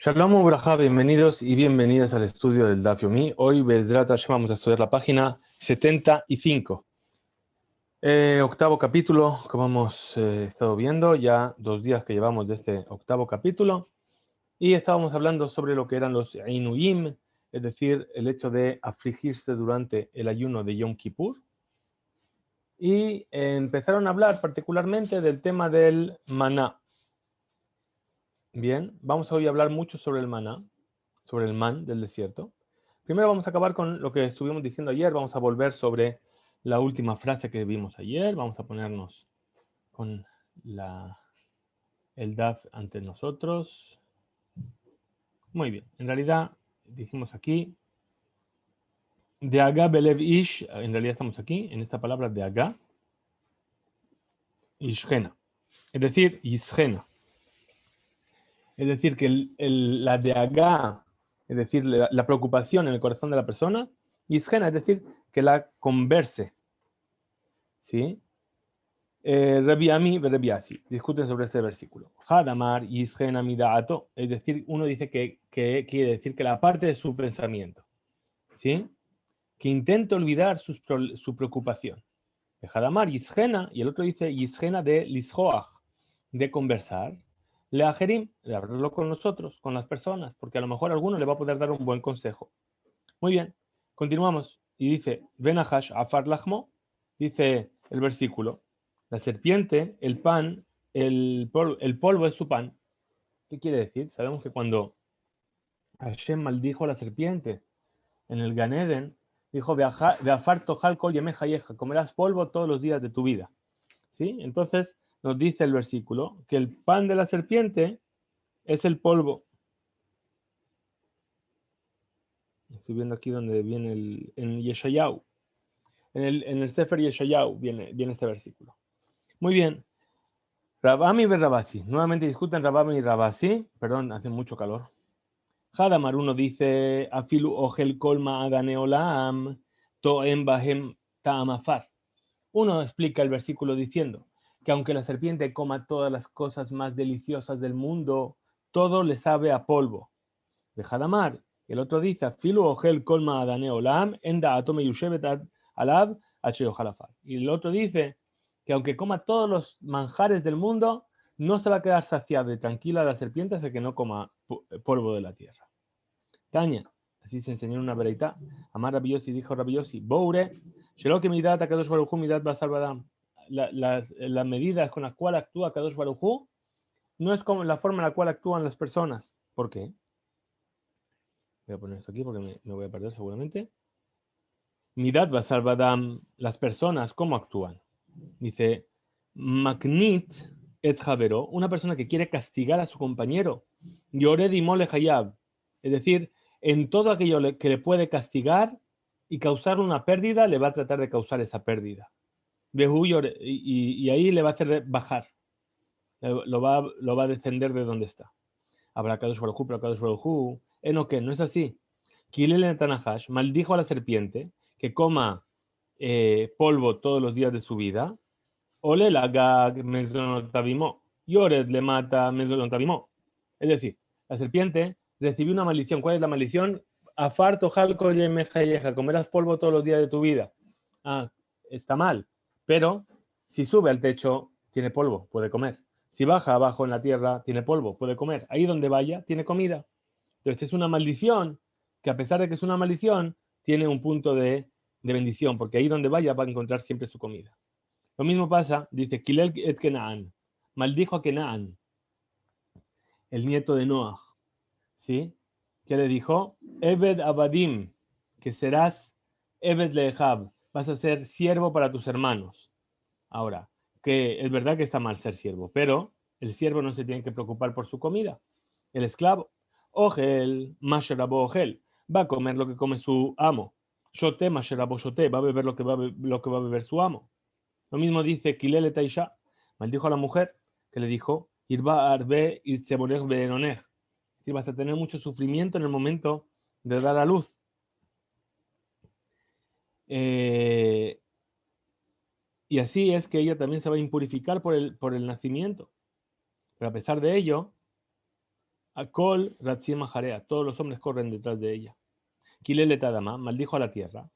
Shalom Ubraja, bienvenidos y bienvenidas al estudio del Daf Yomi. Hoy, Bezrat Hashem, vamos a estudiar la página 75. Octavo capítulo, como hemos estado viendo, ya 2 días que llevamos de este octavo capítulo, y estábamos hablando sobre lo que eran los Einuyim, es decir, el hecho de afligirse durante el ayuno de Yom Kippur, y empezaron a hablar particularmente del tema del maná. Bien, vamos hoy a hablar mucho sobre el maná, sobre el man del desierto. Primero vamos a acabar con lo que estuvimos diciendo ayer, vamos a volver sobre la última frase que vimos ayer, vamos a ponernos con el DAF ante nosotros. Muy bien, en realidad dijimos aquí, de Aga Belev Ish, en realidad estamos aquí, en esta palabra de Aga, Ishgena, es decir, Ishgena. Es decir, que la de Aga, es decir, la preocupación en el corazón de la persona, Ishgena, es decir, que la converse. ¿Sí? Rabbi Ami y Rabbi Asi discuten sobre este versículo. Hadamar Yisgen Amidaato, es decir, uno dice que quiere decir que la parte de su pensamiento, ¿sí? Que intenta olvidar su preocupación. Hadamar Yisgena, y el otro dice Yisgena de Lishoach, de conversar, Leajerim, de hablarlo con nosotros, con las personas, porque a lo mejor alguno le va a poder dar un buen consejo. Muy bien, continuamos. Y dice, Benahash Afar Lachmo, dice el versículo, la serpiente, el pan, el polvo es su pan. ¿Qué quiere decir? Sabemos que cuando Hashem maldijo a la serpiente en el Gan Eden, dijo, Beafar Tojal Kol Yemeja Yeja, comerás polvo todos los días de tu vida. ¿Sí? Entonces nos dice el versículo que el pan de la serpiente es el polvo. Estoy viendo aquí donde viene en Yeshayahu. En el Sefer Yeshayahu viene este versículo. Muy bien. Rabami y Rabasi. Nuevamente discuten Rabami y Rabasi. Perdón, hace mucho calor. Hadamar uno dice, Afilu Ogel Kolma Aganeolam, Toem Bahem Taamafar. Uno explica el versículo diciendo que aunque la serpiente coma todas las cosas más deliciosas del mundo, todo le sabe a polvo. De Hadamar. El otro dice, Afilu Ogel Kolma Aganeolam, Enda Atome Yushevet Alab, Halafar. Y el otro dice que aunque coma todos los manjares del mundo, no se va a quedar saciada y tranquila la serpiente hasta que no coma polvo de la tierra. Taña, así se enseñó en una vereita. Amar Rabiosi dijo Rabiosi, Boure, Sheloke Midat, Akadosh Baruchu, Midat Basarbadam. Las medidas con las cuales actúa Akadosh Baruchu no es como la forma en la cual actúan las personas. ¿Por qué? Voy a poner esto aquí porque me voy a perder seguramente. Midat Basarbadam, las personas, ¿cómo actúan? Dice, Magnit et Javero, una persona que quiere castigar a su compañero, Yored y Mole Hayab, es decir, en todo aquello que le puede castigar y causar una pérdida, le va a tratar de causar esa pérdida. Y ahí le va a hacer bajar, lo va a descender de donde está. Habrá Kadosh Baruj pero Kadosh Baruj Enoque, no es así. Kilel Tanahash maldijo a la serpiente que coma polvo todos los días de su vida. Ole la gag mesonotavimo. Yored le mata mesonotavimo. Es decir, la serpiente recibió una maldición. ¿Cuál es la maldición? Afar tojalco yemejayeja, comerás polvo todos los días de tu vida. Ah, está mal. Pero si sube al techo, tiene polvo, puede comer. Si baja abajo en la tierra, tiene polvo, puede comer. Ahí donde vaya, tiene comida. Entonces es una maldición que a pesar de que es una maldición, tiene un punto de bendición, porque ahí donde vaya va a encontrar siempre su comida. Lo mismo pasa, dice, Kilel et Kenaan, maldijo a Kenaan, el nieto de Noah, ¿sí? Que le dijo, Eved Abadim, que serás Eved Lehab, vas a ser siervo para tus hermanos. Ahora, que es verdad que está mal ser siervo, pero el siervo no se tiene que preocupar por su comida. El esclavo, Ogel, Masherabo Ogel, va a comer lo que come su amo. Shote, Masherabo Shote, va a beber lo que va a beber su amo. Lo mismo dice Kilele Taisha, maldijo a la mujer, que le dijo, Irba Arbe Irtsebolech Beenonej, que vas a tener mucho sufrimiento en el momento de dar a luz. Y así es que ella también se va a impurificar por el nacimiento. Pero a pesar de ello, Akol Ratzim Jarea, todos los hombres corren detrás de ella. Kilele Tadama, maldijo a la tierra.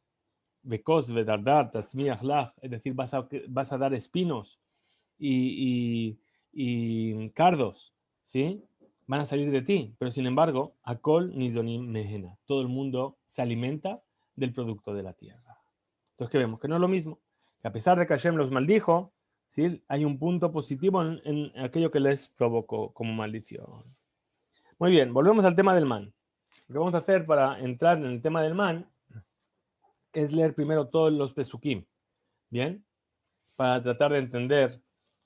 Bekos Vedardar, Tasmiach Lach, es decir, vas a dar espinos y cardos, ¿sí? Van a salir de ti, pero sin embargo, Akol Nizonim Mehena, todo el mundo se alimenta del producto de la tierra. Entonces, ¿qué vemos? Que no es lo mismo, que a pesar de que Hashem los maldijo, ¿sí? Hay un punto positivo en aquello que les provocó como maldición. Muy bien, volvemos al tema del man. Lo que vamos a hacer para entrar en el tema del man es leer primero todos los pesukim, ¿bien? Para tratar de entender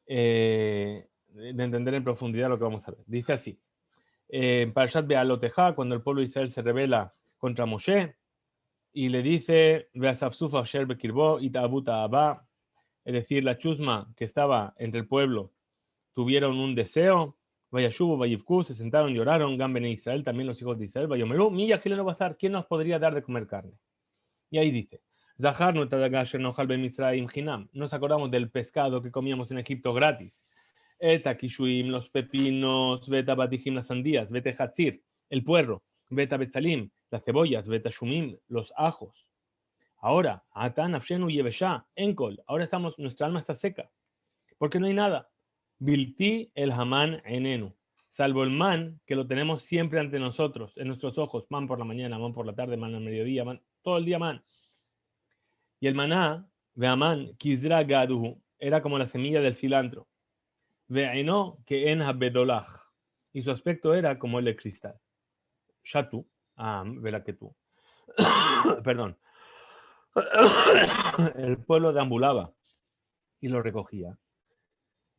en profundidad lo que vamos a ver. Dice así, en Parashat Be'alotejá, cuando el pueblo de Israel se rebela contra Moshe, y le dice, Ve'asafsuf asher bekirbo ita'abu ta'aba, es decir, la chusma que estaba entre el pueblo, tuvieron un deseo, Vayashubu, Vayivku, se sentaron y lloraron, Gamben e Israel, también los hijos de Israel, Vayomerú, Milla Gileno Bazar, ¿quién nos podría dar de comer carne? Y ahí dice, Zahar no tadagasher no halbe Mitzrayim hinam, nos acordamos del pescado que comíamos en Egipto gratis, Eta kishuim, los pepinos, Veta batijim, las sandías, Vete hatzir, el puerro, Veta betzalim, las cebollas, Veta shumim, los ajos. Ahora, Atan afshenu yevesha, enkol, ahora nuestra alma está seca, porque no hay nada. Bilti el Haman enenu, salvo el man que lo tenemos siempre ante nosotros, en nuestros ojos, man por la mañana, man por la tarde, man al mediodía, man, todo el día man. Y el maná, veaman, kizra gaduhu, era como la semilla del cilantro. Ve'eno que en habedolach, y su aspecto era como el de cristal. Shatu, verá que tú. Perdón. El pueblo deambulaba y lo recogía.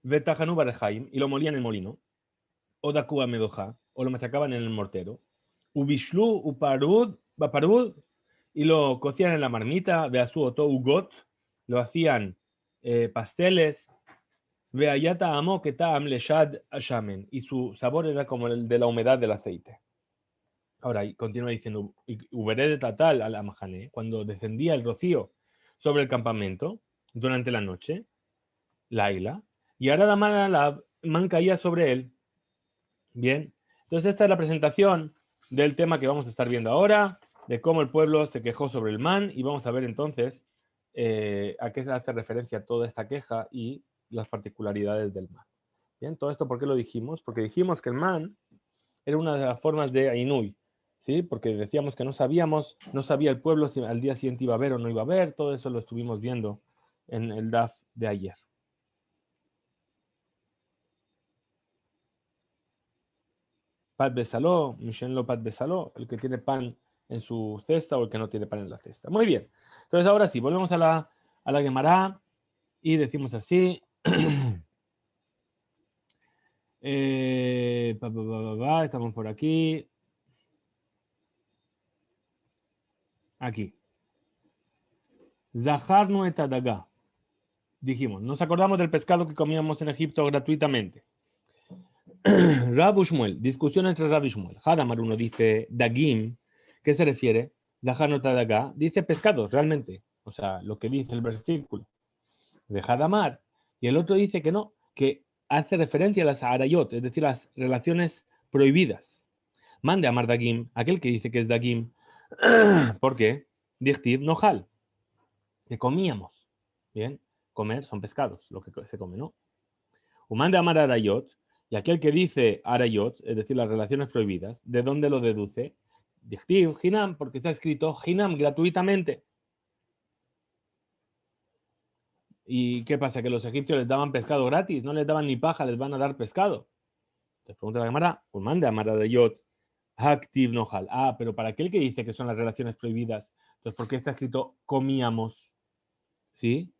Vetajanu barejaim, y lo molían en el molino. O Dakua Medoja, o lo machacaban en el mortero. Ubishlu, Uparud, Baparud, y lo cocían en la marmita. Beasu Oto Ugot, lo hacían pasteles. Veayata Amo Ketam Leshad Ashamen, y su sabor era como el de la humedad del aceite. Ahora, continúa diciendo, Uberé de Tatal a la Mahane, cuando descendía el rocío sobre el campamento durante la noche, Laila, y ahora la man caía sobre él. Bien, entonces esta es la presentación del tema que vamos a estar viendo ahora, de cómo el pueblo se quejó sobre el man, y vamos a ver entonces a qué se hace referencia toda esta queja y las particularidades del man. Bien, todo esto ¿por qué lo dijimos? Porque dijimos que el man era una de las formas de Ainui, ¿sí? Porque decíamos que no sabía el pueblo si al día siguiente iba a haber o no iba a haber, todo eso lo estuvimos viendo en el DAF de ayer. Pat Besaló, Mishenlo Pat Besaló, el que tiene pan en su cesta o el que no tiene pan en la cesta. Muy bien. Entonces ahora sí, volvemos a la Gemara y decimos así. Estamos por aquí. Aquí. Zaharnu et Adagá. Dijimos, nos acordamos del pescado que comíamos en Egipto gratuitamente. Rab Ushmuel, discusión entre Rab y Shmuel. Hadamar uno dice Dagim, ¿qué se refiere? Zaharnu et Adagá, dice pescados, realmente. O sea, lo que dice el versículo de Hadamar. Y el otro dice que no, que hace referencia a las arayot, es decir, las relaciones prohibidas. Mande a Amar Dagim, aquel que dice que es Dagim. ¿Por qué? Dichtiv Nohal, que comíamos. Bien, comer son pescados, lo que se come, ¿no? Mande a Amar Arayot, y aquel que dice arayot, es decir, las relaciones prohibidas, ¿de dónde lo deduce? Dichtiv Hinam, porque está escrito Hinam gratuitamente. ¿Y qué pasa? Que los egipcios les daban pescado gratis, no les daban ni paja, les van a dar pescado. Te pregunta la Gemara, pues mande a Marayot, Haktiv Nohal. Pero para aquel que dice que son las relaciones prohibidas, entonces, ¿por qué está escrito comíamos? ¿Sí?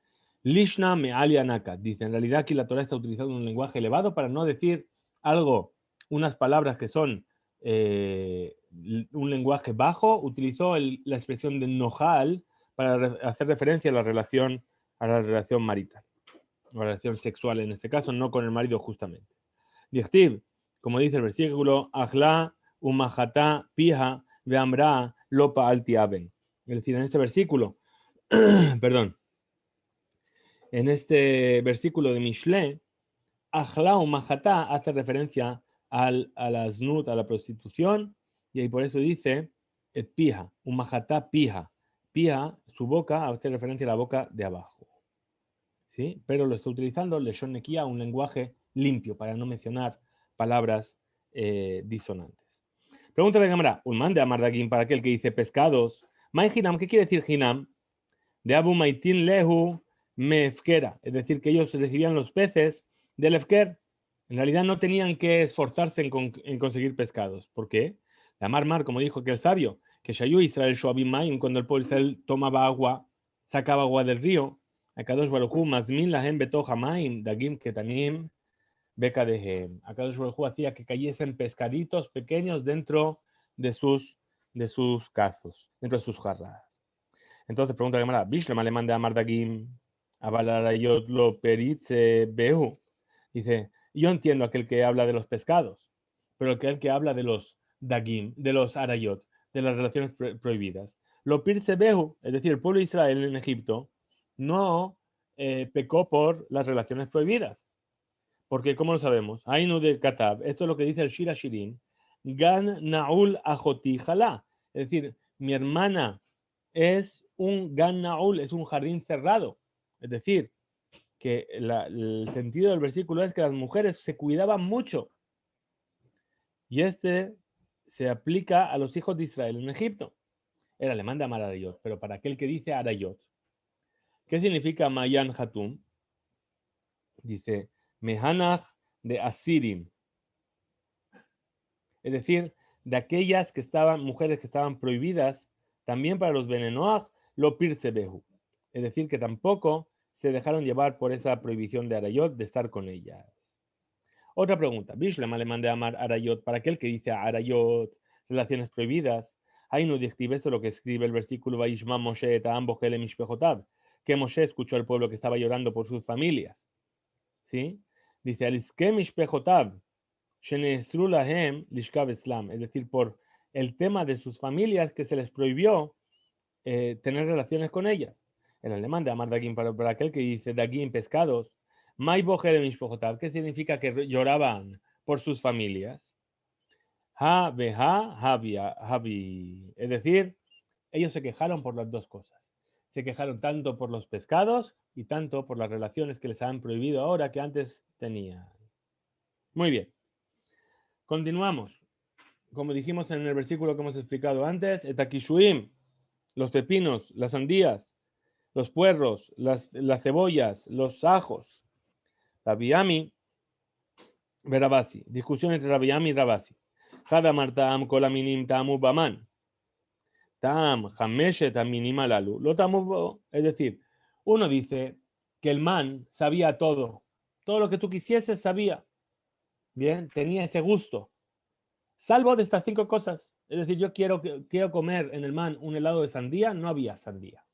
Lishna me alianaka. Dice, en realidad aquí la Torah está utilizando un lenguaje elevado para no decir algo, unas palabras que son un lenguaje bajo, utilizó la expresión de Nohal para hacer referencia a la relación marital, o a la relación sexual en este caso, no con el marido justamente. Dichtiv, como dice el versículo, Ajla umahata pija veamra lopa altiaben. Es decir, en este versículo, perdón, en este versículo de Mishle, Ajla umahata hace referencia a la znut, a la prostitución, y ahí por eso dice et pija, un majatá pija. Pija, su boca, hace referencia a la boca de abajo. ¿Sí? Pero lo está utilizando leshon nekia, un lenguaje limpio, para no mencionar palabras disonantes. Pregunta de cámara, un man de Amardagim para aquel que dice pescados. Mai hinam, ¿qué quiere decir hinam? De Abu Maitin Lehu Mefkera, es decir, que ellos recibían los peces del Efker. En realidad no tenían que esforzarse en conseguir pescados. ¿Por qué? La Mar, como dijo que el sabio, que Shayu Israel Shoabim Maim, cuando el pueblo Israel tomaba agua, sacaba agua del río, Akadosh Baruj Hu, Mazmin Lahem Betoja Maim, Dagim Ketanim, Beca de Hem. Akadosh Baruj Hu hacía que cayesen pescaditos pequeños dentro de sus cazos, dentro de sus jarras. Entonces pregunta la Gemara, Bishlema le manda a Mardagim, a Balarayot lo peritze behu. Dice, yo entiendo aquel que habla de los pescados, pero aquel que habla de los dagim, de los arayot, de las relaciones prohibidas. Lo pirce behu, es decir, el pueblo de Israel en Egipto, no pecó por las relaciones prohibidas. Porque, ¿cómo lo sabemos? Ainu del Katab, esto es lo que dice el Shira Shirin, Gan Naul Ajoti Jalá, es decir, mi hermana es un Gan Naul, es un jardín cerrado. Es decir, que el sentido del versículo es que las mujeres se cuidaban mucho. Y este se aplica a los hijos de Israel en Egipto. El alemán de Arayot, pero para aquel que dice Arayot. ¿Qué significa Mayan Hatum? Dice, Mehanach de Asirim. Es decir, de aquellas que estaban, mujeres que estaban prohibidas, también para los Benenoach, lo pirsebehu. Es decir, que tampoco se dejaron llevar por esa prohibición de Arayot de estar con ellas. Otra pregunta. Bishlem alemán de Amar Arayot, para aquel que dice Arayot, relaciones prohibidas. Ahí no describe eso lo que escribe el versículo Vaishma Moshe Ta'am Bochele Mishpechotav, que Moshe escuchó al pueblo que estaba llorando por sus familias. ¿Sí? Dice, Aliske Mishpechotav, Shenesru Lahem Lishkav Islam, es decir, por el tema de sus familias que se les prohibió tener relaciones con ellas. El alemán de Amar Dagim, para aquel que dice Dagim, pescados, Mai Bochele Mishpechotav, ¿qué significa que lloraban por sus familias? Ha, beha, havi. Es decir, ellos se quejaron por las dos cosas. Se quejaron tanto por los pescados y tanto por las relaciones que les han prohibido ahora que antes tenían. Muy bien. Continuamos. Como dijimos en el versículo que hemos explicado antes, etakishuim, los pepinos, las sandías, los puerros, las cebollas, los ajos. Rabiami, Rabasi. Discusión entre Rabiami y Rabasi. Cada martam kolaminim tamu baman. Tam, hameshet aminim lalu. Lo tamu, es decir, uno dice que el man sabía todo. Todo lo que tú quisieses sabía. Bien, tenía ese gusto. Salvo de estas 5 cosas. Es decir, yo quiero comer en el man un helado de sandía, no había sandía.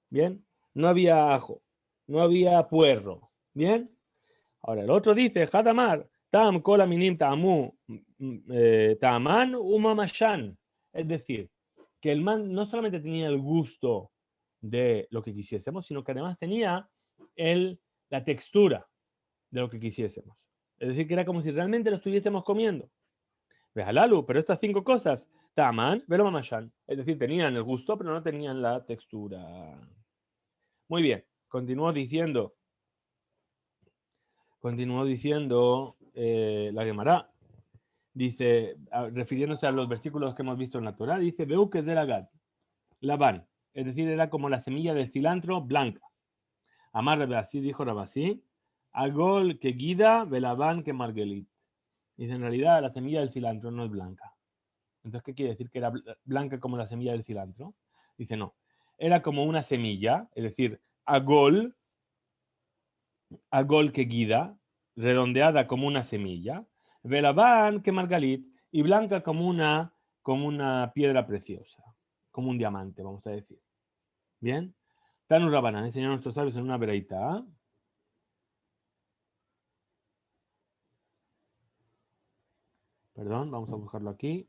Bien, no había ajo, no había puerro. Bien, ahora el otro dice, Hadamar, tam kola minim tamu taman umamashan. Es decir, que el man no solamente tenía el gusto de lo que quisiésemos, sino que además tenía la textura de lo que quisiésemos. Es decir, que era como si realmente lo estuviésemos comiendo. Vejalalu, pero estas 5 cosas, taman, velo mamashan. Es decir, tenían el gusto, pero no tenían la textura. Muy bien, continuó diciendo la Gemara. Dice, refiriéndose a los versículos que hemos visto en la Torah, dice, Veu que es de Labán. Es decir, era como la semilla del cilantro blanca. Amar Rabasí, dijo Rabasí, Agol que guida, Belabán que margelit. Dice, en realidad la semilla del cilantro no es blanca. Entonces, ¿qué quiere decir? ¿Que era blanca como la semilla del cilantro? Dice, no. Era como una semilla, es decir, agol que guida, redondeada como una semilla, velabán que margalit, y blanca como una piedra preciosa, como un diamante, vamos a decir. ¿Bien? Tanu Rabanán enseñó a nuestros sabios en una vereita. Perdón, vamos a buscarlo aquí.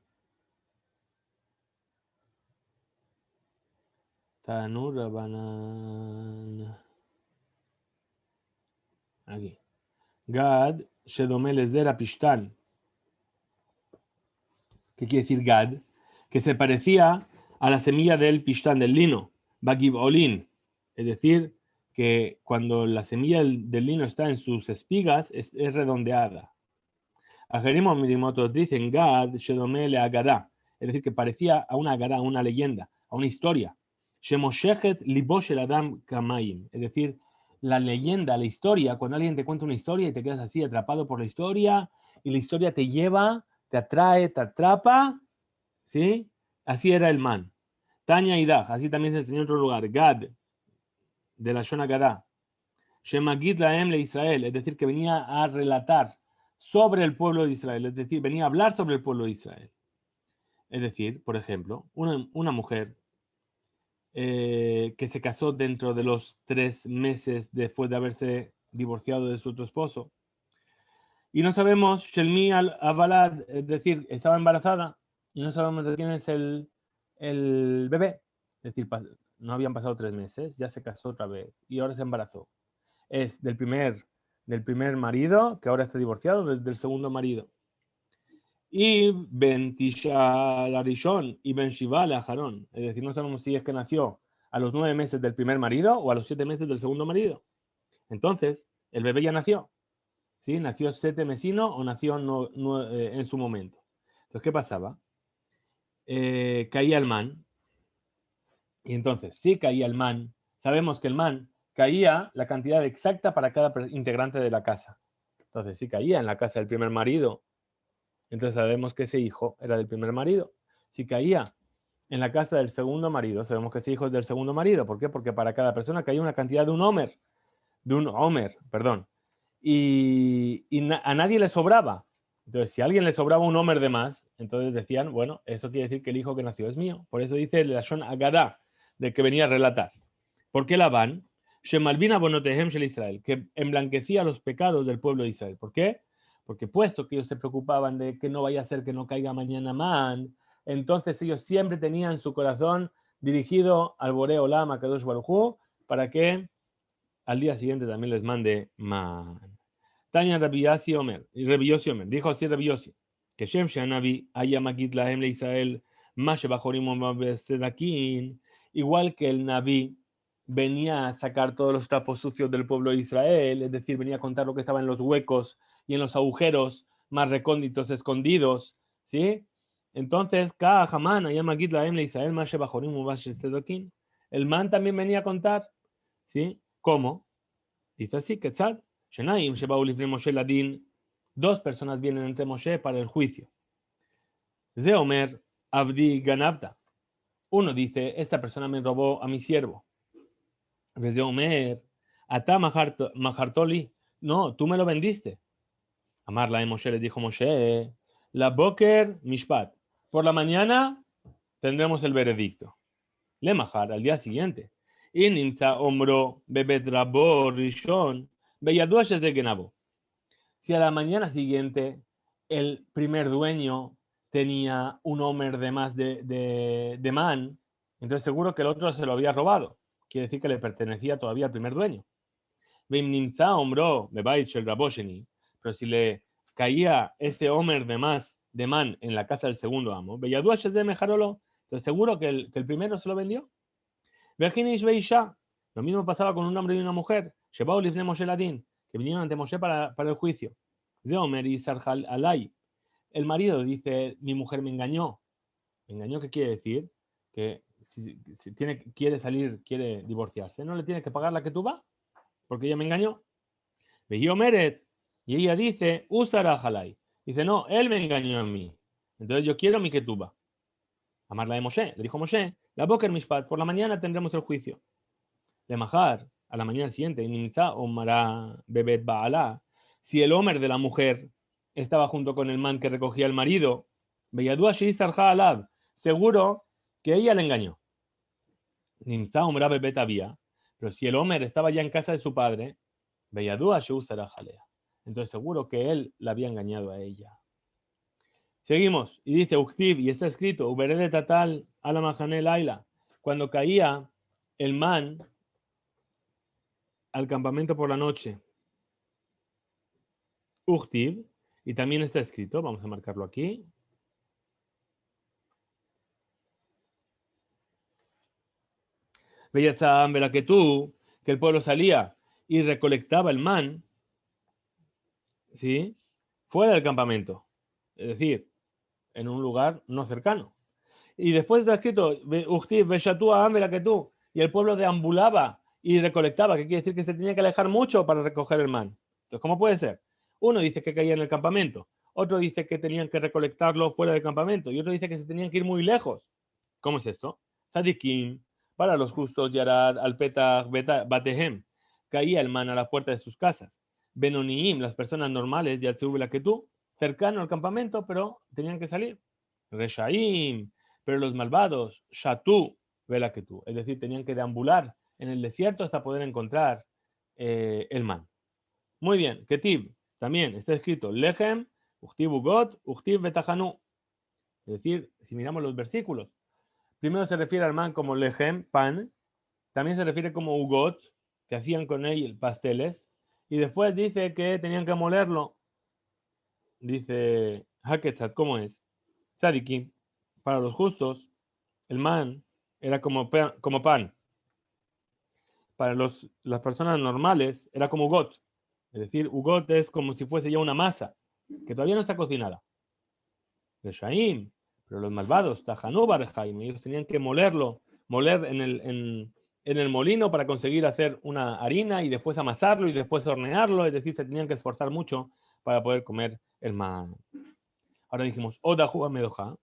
Tanu Rabanán. Aquí. Gad, Shedomel Esdera Pishtan. que quiere decir Gad, que se parecía a la semilla del pishtán, del lino, Bagib Olin, es decir, que cuando la semilla del lino está en sus espigas es redondeada. Ajerim Mirimotos dicen Gad Shedomele Agadá, es decir, que parecía a una Agadá, a una leyenda, a una historia. Shemoshejet Libosh el Adam Kamaim, es decir, la leyenda, la historia, cuando alguien te cuenta una historia y te quedas así atrapado por la historia y la historia te lleva, te atrae, te atrapa, ¿sí? Así era el man. Tanya y Daj, así también se enseñó en otro lugar. Gad, de la Shona Gadá. Shemagid Laem le Israel, es decir, que venía a relatar sobre el pueblo de Israel, es decir, venía a hablar sobre el pueblo de Israel. Es decir, por ejemplo, una mujer que se casó dentro de los 3 meses después de haberse divorciado de su otro esposo. Y no sabemos, Shelmi Avalad, es decir, estaba embarazada y no sabemos de quién es el bebé. Es decir, no habían pasado 3 meses, ya se casó otra vez y ahora se embarazó. Es del primer marido, que ahora está divorciado, del segundo marido. Y Ben Tisha Larishon y Ben Shiva Lajarón. Es decir, no sabemos si es que nació a los 9 meses del primer marido o a los 7 meses del segundo marido. Entonces, el bebé ya nació. ¿Sí? Nació 7 mesino o nació en su momento. Entonces, ¿qué pasaba? Caía el man. Y entonces, si caía el man, sabemos que el man caía la cantidad exacta para cada integrante de la casa. Entonces, si caía en la casa del primer marido, entonces sabemos que ese hijo era del primer marido. Si caía en la casa del segundo marido, sabemos que ese hijo es del segundo marido. ¿Por qué? Porque para cada persona caía una cantidad de un homer, perdón. Y a nadie le sobraba. Entonces, si a alguien le sobraba un homer de más, entonces decían, bueno, eso quiere decir que el hijo que nació es mío. Por eso dice el Lashon Agadá, del que venía a relatar. ¿Por qué Labán? Shemalvina bonotehem shel Israel, que emblanquecía los pecados del pueblo de Israel. ¿Por qué? Porque puesto que ellos se preocupaban de que no vaya a ser que no caiga mañana man, entonces ellos siempre tenían su corazón dirigido al Boreo Olam, a Kadosh Baruj Hu, para que al día siguiente también les mande man. Tanya Rabbi Yossi Omer, dijo así Rabbi Yossi, que Shem Shanavi haya magid lahem le Israel, más igual que el Naví venía a sacar todos los trapos sucios del pueblo de Israel, es decir, venía a contar lo que estaba en los huecos y en los agujeros más recónditos, escondidos, ¿sí? Entonces, cada Haman haya magid lahem le Israel, más el man también venía a contar, ¿sí? ¿Cómo? Dice así, Ketzad, Shenaim, Shebaul Ifne Moshe Ladin, 2 personas vienen entre Moshe para el juicio. Zeomer, Abdi Ganavta. Uno dice, esta persona me robó a mi siervo. Zeomer, Ata Mahartoli. No, tú me lo vendiste. Amarla de Moshe le dijo Moshe, la Boker Mishpat. Por la mañana tendremos el veredicto. Le Mahar, al día siguiente. Inimsa Omro, Bebet Rabo Rishon, Beyadua de Genabo. Si a la mañana siguiente el primer dueño tenía un homer de más de man, entonces seguro que el otro se lo había robado. Quiere decir que le pertenecía todavía al primer dueño. Pero si le caía ese homer de más de man en la casa del segundo amo, entonces seguro que el primero se lo vendió. Lo mismo pasaba con un hombre y una mujer, que vinieron ante Moshe para el juicio. Zeomer y Sarjal Alay. El marido dice, mi mujer me engañó. ¿Me engañó qué quiere decir? Que si quiere salir, quiere divorciarse, no le tiene que pagar la que tú va, porque ella me engañó. Vejió Meret. Y ella dice, Usara Halay. Dice, no, él me engañó a mí. Entonces yo quiero mi ketuba. Amarla de Moshe. Le dijo Moshe, la Boker Mishpat, por la mañana tendremos el juicio. De Mahar, a la mañana siguiente, Nimza Omara Bebet Baalá. Si el homer de la mujer estaba junto con el man que recogía el marido, Beyadua Sheisar Alab, seguro que ella le engañó. Nimza Omara Bebet había, pero si el homer estaba ya en casa de su padre, Beyadua Sheusara Jalea. Entonces seguro que él la había engañado a ella. Seguimos, y dice Uktib, y está escrito, Uberede Tatal Alamahane Laila, cuando caía el man al campamento por la noche. Uktib, y también está escrito, vamos a marcarlo aquí. Veyatzam vela que el pueblo salía y recolectaba el man, ¿sí? Fuera del campamento, es decir, en un lugar no cercano. Y después está escrito, y el pueblo deambulaba y recolectaba, que quiere decir que se tenía que alejar mucho para recoger el man. Entonces, ¿cómo puede ser? Uno dice que caía en el campamento, otro dice que tenían que recolectarlo fuera del campamento, y otro dice que se tenían que ir muy lejos. ¿Cómo es esto? Sadikim, para los justos, Yarad, Alpetach, Batehem, caía el man a la puerta de sus casas. Benoniim, las personas normales, Yatzeu tú, cercano al campamento, pero tenían que salir. Reshaim, pero los malvados, Shatu, tú, es decir, tenían que deambular en el desierto hasta poder encontrar el man. Muy bien, Ketib, también está escrito Lechem, Uchtiv Ugot, Uchtiv Betahanu. Es decir, si miramos los versículos, primero se refiere al man como Lechem, pan, también se refiere como Ugot, que hacían con él pasteles, y después dice que tenían que molerlo. Dice Haketzat, ¿cómo es? Tzadikim, para los justos, el man era como pan. Para las personas normales era como ugot. Es decir, ugot es como si fuese ya una masa, que todavía no está cocinada. Reshaim, pero los malvados, Tajanú Barjaim, ellos tenían que moler en el molino para conseguir hacer una harina y después amasarlo y después hornearlo, es decir, se tenían que esforzar mucho para poder comer el man. Ahora dijimos, Oda Juba Medoja,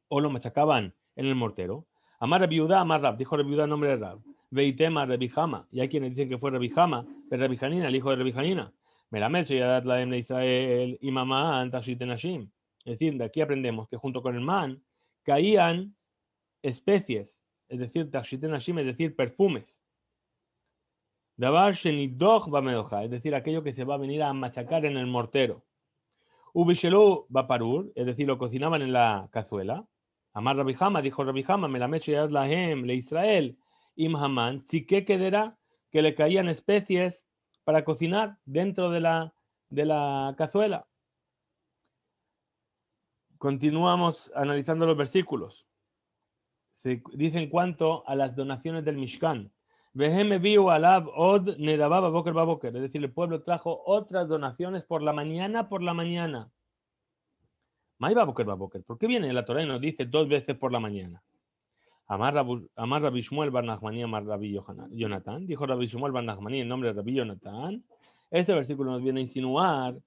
o lo machacaban en el mortero. Amar Rabiudá, Amar Rab, dijo Rabiudá en nombre de Rab. Veitema Rabijama, y hay quienes dicen que fue Rabijama, de Rabijanina, el hijo de Rabijanina. Melamed Sheyadat Laem de Israel y mamá Antashitenashim. Es decir, de aquí aprendemos que junto con el man caían especies, es decir, Tashitenashim, es decir, perfumes. Davar Shenidoch Bamedoja, es decir, aquello que se va a venir a machacar en el mortero. Ubishelu Baparur, es decir, lo cocinaban en la cazuela. Amar Rabijama, dijo Rabijama, me la meche lahem le Israel, imhaman, sí que quedará que le caían especies para cocinar dentro de la cazuela. Continuamos analizando los versículos. Se dice en cuanto a las donaciones del Mishkan. Es decir, el pueblo trajo otras donaciones por la mañana. ¿Por qué viene la Torah y nos dice 2 veces por la mañana? Amar Rabbi Shmuel bar Nachmani, Amar Rabbi Jonathan, dijo Rabbi Shmuel bar Nachmani en nombre de Rabbi Jonathan. Este versículo nos viene a insinuar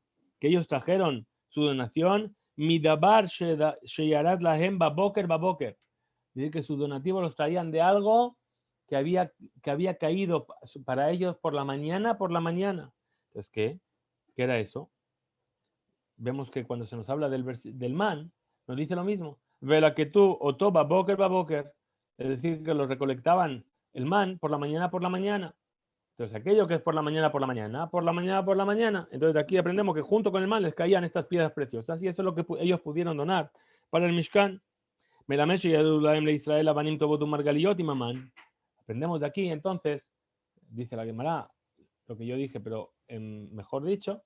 que ellos trajeron su donación midabar sheyarat lahem baboker. Es decir, que sus donativos los traían de algo que había caído para ellos por la mañana. Entonces, ¿qué era eso? Vemos que cuando se nos habla del man, nos dice lo mismo. Vela que tú, o toba boker, es decir, que lo recolectaban el man por la mañana. Entonces, aquello que es por la mañana. Entonces, de aquí aprendemos que junto con el man les caían estas piedras preciosas y esto es lo que ellos pudieron donar para el Mishkan. Aprendemos de aquí, entonces, dice la Gemara, lo que yo dije, pero mejor dicho,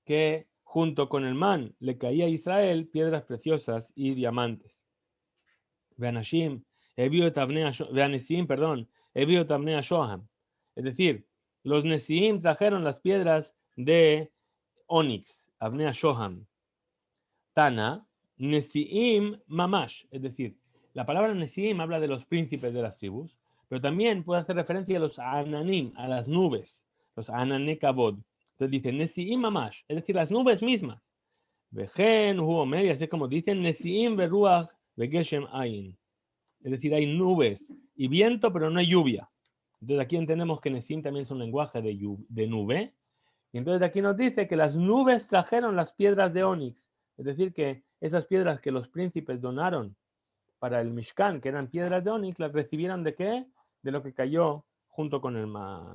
que junto con el man le caía a Israel piedras preciosas y diamantes. Veanashim, Veanesim, perdón, Shoham. Es decir, los Nesiim trajeron las piedras de Onix, Avnea Shoham. Tana, Nesiim Mamash. Es decir, la palabra Nesiim habla de los príncipes de las tribus, pero también puede hacer referencia a los Ananim, a las nubes, los Ananekabod. Entonces dice Nesiim Mamash, es decir, las nubes mismas. Vejen Huomer, y así como dicen Nesiim Beruach Vegeshem Ain. Es decir, hay nubes y viento, pero no hay lluvia. Entonces aquí entendemos que Nesiim también es un lenguaje de nube. Y entonces aquí nos dice que las nubes trajeron las piedras de Onix. Es decir, que esas piedras que los príncipes donaron para el Mishkan, que eran piedras de Onix, las recibieron ¿de qué? De lo que cayó junto con el man.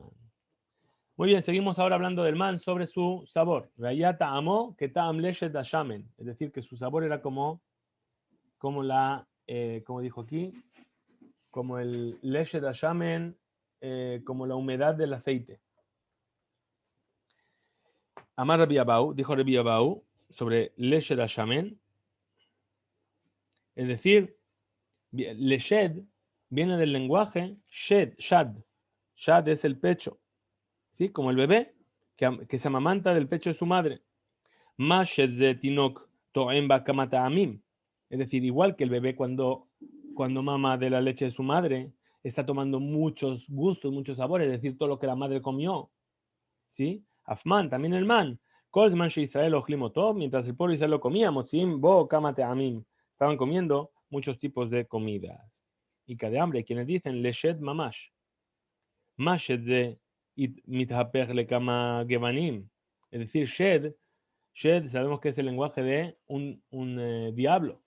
Muy bien, seguimos ahora hablando del man sobre su sabor. Rayata amo que ta'am leshet dashamen. Es decir, que su sabor era como dijo aquí, como el leshet dashamen, como la humedad del aceite. Amar Rabbi Abau, dijo Rabbi Abau sobre leshet dashamen. Es decir, leshed viene del lenguaje shed, shad. Shad es el pecho, ¿sí? Como el bebé que se amamanta del pecho de su madre. Ma shed ze tinok to'em bakama ta'amim. Es decir, igual que el bebé cuando mama de la leche de su madre, está tomando muchos gustos, muchos sabores, es decir, todo lo que la madre comió. ¿Sí? Afman, también el man. Kol zman Israel ojlimo tov, mientras el pueblo de Israel lo comía, motzim bo kama ta'amim. Estaban comiendo muchos tipos de comidas. Y cada hambre, quienes dicen leshed mamash. Mashed ze mithaper le kama gevanim. Es decir, shed sabemos que es el lenguaje de un diablo,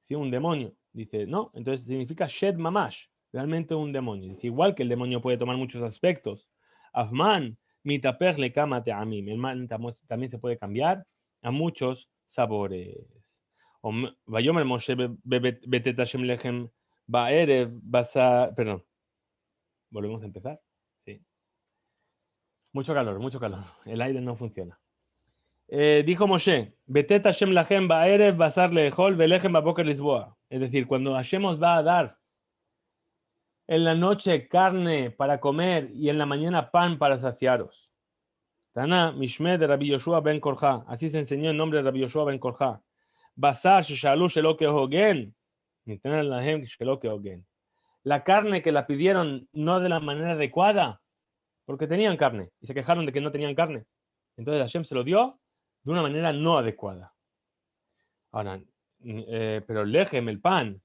¿sí? Un demonio. Dice, no, entonces significa shed mamash, realmente un demonio. Dice, igual que el demonio puede tomar muchos aspectos. Afman, mitaper le kama te'amim. El man también se puede cambiar a muchos sabores. Vayomer Moshe betet Hashem lechem ba'erev basar. Perdón, volvemos a empezar. Sí. Mucho calor, mucho calor. El aire no funciona. Dijo Moshe, Betet Hashem lachem ba'erev basar lehol velechem baboker lisboa. Es decir, cuando Hashem os va a dar en la noche carne para comer y en la mañana pan para saciaros. Tana Mishme de Rabbi Yoshua ben Korja. Así se enseñó en nombre de Rabbi Yoshua ben Korja. Basar sheshalu shelo kehogen. Nitenan lahem shelo kehogen. La carne que la pidieron no de la manera adecuada, porque tenían carne y se quejaron de que no tenían carne. Entonces Hashem se lo dio de una manera no adecuada. Ahora, pero lechem, el pan,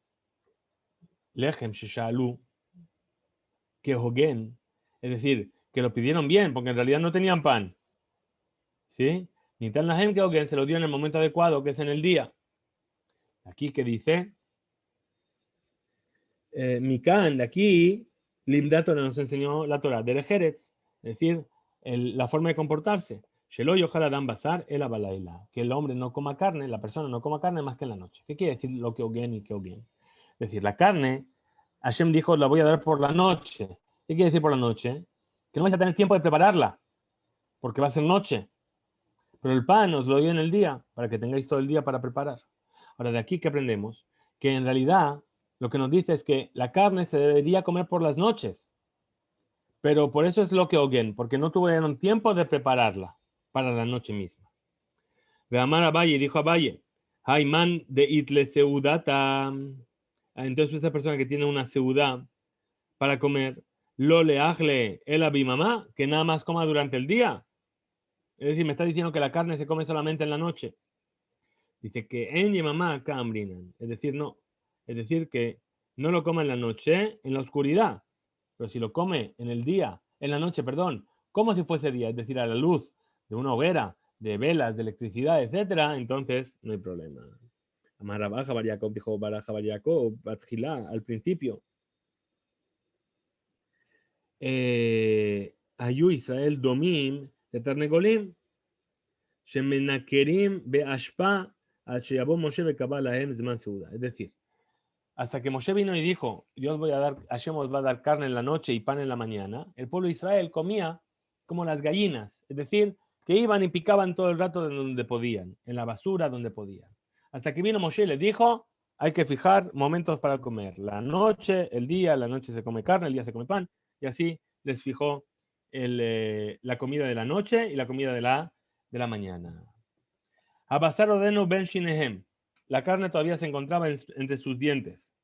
lechem sheshalu kehogen, es decir, que lo pidieron bien, porque en realidad no tenían pan. ¿Sí? Nitan lahem kehogen se lo dio en el momento adecuado, que es en el día. Aquí que dice, Mikan, de aquí, Limdato nos enseñó la Torah, del Ejeretz, es decir, la forma de comportarse. Shelo yochal adam basar el abalaila, que el hombre no coma carne, la persona no coma carne más que en la noche. ¿Qué quiere decir lo que oguen y que oguen? Es decir, la carne, Hashem dijo, la voy a dar por la noche. ¿Qué quiere decir por la noche? Que no vais a tener tiempo de prepararla, porque va a ser noche. Pero el pan os lo doy en el día, para que tengáis todo el día para preparar. Ahora, de aquí que aprendemos que en realidad lo que nos dice es que la carne se debería comer por las noches. Pero por eso es lo que oguen, porque no tuvieron tiempo de prepararla para la noche misma. Veamar a Valle, dijo a Valle, Hayman de itle seudata. Entonces esa persona que tiene una seudá para comer, lo le agle el abimamá, que nada más coma durante el día. Es decir, me está diciendo que la carne se come solamente en la noche. Dice que en yemamá cambrinan. Es decir, no. Es decir, que no lo coma en la noche, en la oscuridad. Pero si lo come en el día, en la noche, perdón, como si fuese día, es decir, a la luz de una hoguera, de velas, de electricidad, etcétera, entonces no hay problema. Amarabaja Bariacob dijo Baraja Bariacob, Batjilá, al principio. Ayú Israel Domim de Tarnegolim, Shemenakerim Beashpa, al Sheyabó Moshe Bekabá Lahem Zman Seuda. Es decir, hasta que Moshe vino y dijo, Dios voy a dar, Hashem os va a dar carne en la noche y pan en la mañana, el pueblo de Israel comía como las gallinas, es decir, que iban y picaban todo el rato de donde podían, en la basura donde podían. Hasta que vino Moshe y les dijo, hay que fijar momentos para comer, la noche, el día, la noche se come carne, el día se come pan, y así les fijó la comida de la noche y la comida de la mañana. Abasar odeno ben shinehem. La carne todavía se encontraba entre sus dientes.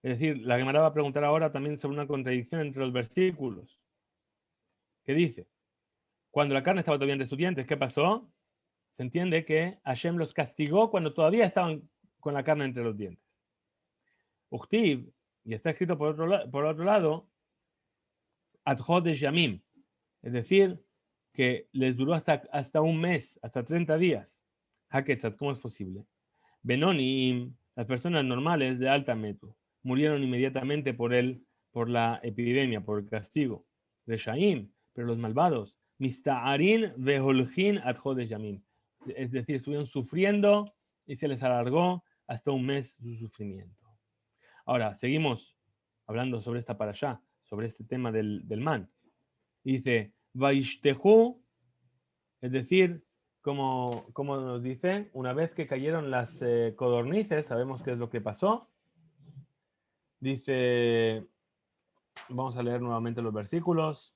Es decir, la Gemara va a preguntar ahora también sobre una contradicción entre los versículos. ¿Qué dice? Cuando la carne estaba todavía entre sus dientes, ¿qué pasó? Se entiende que Hashem los castigó cuando todavía estaban con la carne entre los dientes. Uchtiv, y está escrito por otro lado, Adhod de Yamim, es decir, que les duró hasta un mes, hasta 30 días. Haketzat, ¿cómo es posible? Benonim, las personas normales de alta metro, murieron inmediatamente por la epidemia, por el castigo. Reshaim, pero los malvados, Mista'arin veholhin adjodes yamim. Es decir, estuvieron sufriendo y se les alargó hasta un mes su sufrimiento. Ahora, seguimos hablando sobre esta parashá, sobre este tema del man. Dice, Vaishtehu, es decir, como nos dice, una vez que cayeron las codornices, sabemos qué es lo que pasó. Dice, vamos a leer nuevamente los versículos.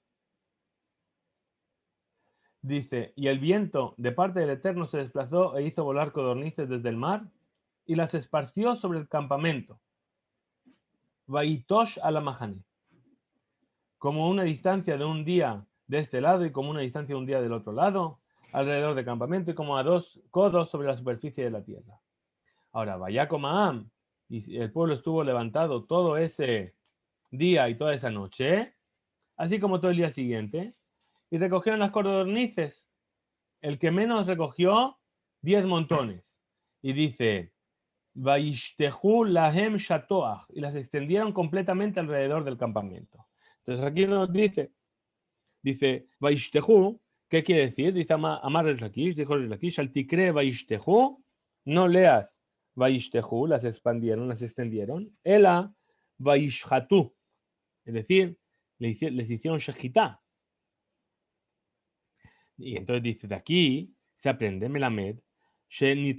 Dice, y el viento de parte del Eterno se desplazó e hizo volar codornices desde el mar y las esparció sobre el campamento. Vaitosh a la Mahane, como una distancia de un día de este lado y como una distancia de un día del otro lado, alrededor del campamento y como a 2 codos sobre la superficie de la tierra. Ahora, vaya Maam, y el pueblo estuvo levantado todo ese día y toda esa noche, así como todo el día siguiente, y recogieron las codornices. El que menos recogió, 10 montones. Y dice, Vaishtehu lahem shatoach, y las extendieron completamente alrededor del campamento. Entonces aquí nos dice, Vaishtehu, ¿qué quiere decir? Dice Amar el Lakish, dijo el Lakish, al tikre Vaishtehu, no leas Vaishtehu, las expandieron, las extendieron, Ela Vaishatu, es decir, les hicieron shejitá. Y entonces dice, de aquí se aprende Melamed, Israel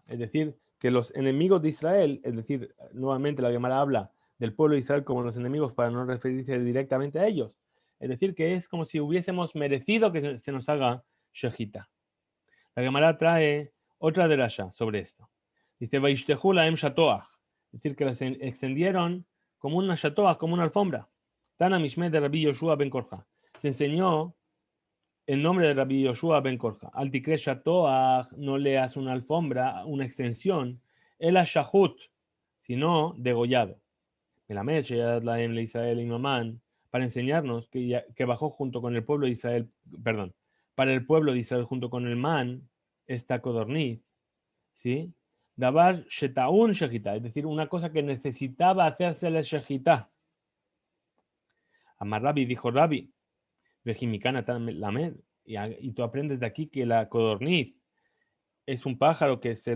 es decir, que los enemigos de Israel, es decir, nuevamente la Gemara habla del pueblo de Israel como los enemigos para no referirse directamente a ellos. Es decir, que es como si hubiésemos merecido que se nos haga shejita. La Gemara trae otra derasha sobre esto. Dice, Vaishtehu lahem shatoach, es decir, que los extendieron como una shatoach, como una alfombra. Tana Mishme de Rabbi Yoshua ben Korja. Se enseñó el nombre de Rabbi Yoshua ben Korja. Al tikre shatoach, no leas una alfombra, una extensión, el shahut, sino degollado. Melamed sheyad lahem le Israel imamán, para enseñarnos que bajó junto con el pueblo de Israel, perdón, para el pueblo de Israel junto con el man, esta codorniz, ¿sí? Dabar shetaun shejita, es decir, una cosa que necesitaba hacerse la shejita. Amar Rabbi, dijo Rabbi, Vejimikana lamed, y tú aprendes de aquí que la codorniz es un pájaro que se